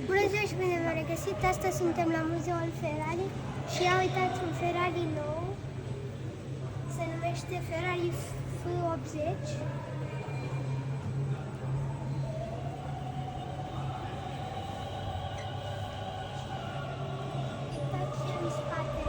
Bună ziua și bine v-am regăsit! Astăzi suntem la Muzeul Ferrari și ia uitați un Ferrari nou. Se numește Ferrari F80. Uitați și în spate.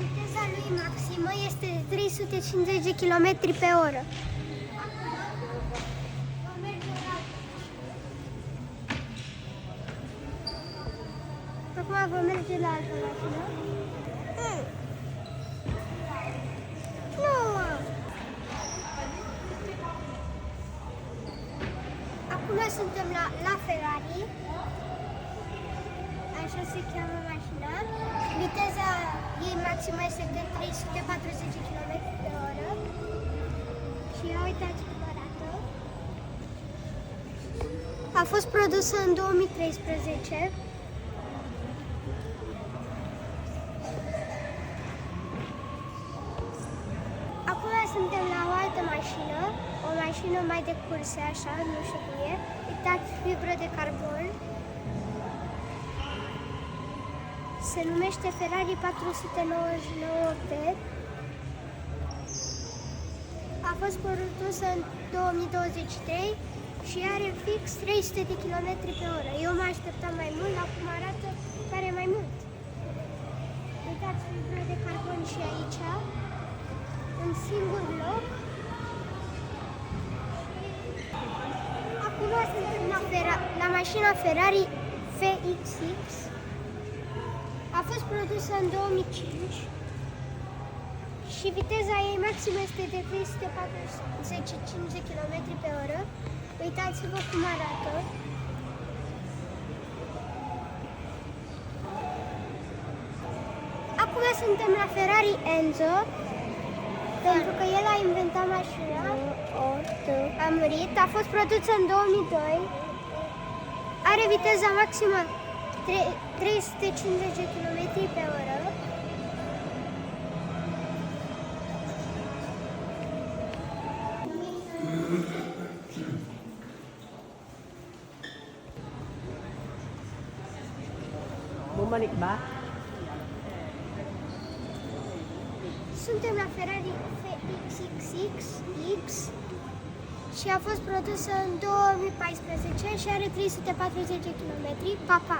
Viteza lui maximă este de 350 de km pe oră. Acum vom merge la altă mașină. Nu! Acum suntem la Ferrari. Așa se cheamă mașina. Viteza ei maximă este de 340 km pe oră. Și ia uitați cum arată. A fost produsă în 2013. Acum suntem la o altă mașină, o mașină mai de curse, așa, nu știu cum e. Uitați, fibră de carbon. Se numește Ferrari 499P. A fost produsă în 2023 și are fix 300 de km pe oră. Eu mă așteptam mai mult, acum arată care mai mult. Uitați, fibră de carbon și aici, un singur loc. Acum suntem la mașina Ferrari FXX. A fost produsă în 2005 și viteza ei maximă este de 345 de km pe oră. Uitați-vă cum arată. Acum suntem la Ferrari Enzo, pentru că el a inventat mașina. A murit, a fost produsă în 2002. Are viteza maximă 350 de km pe oră. Bumalik ba? Suntem la Ferrari FXX și a fost produsă în 2014 și are 340 de km. Pa, pa!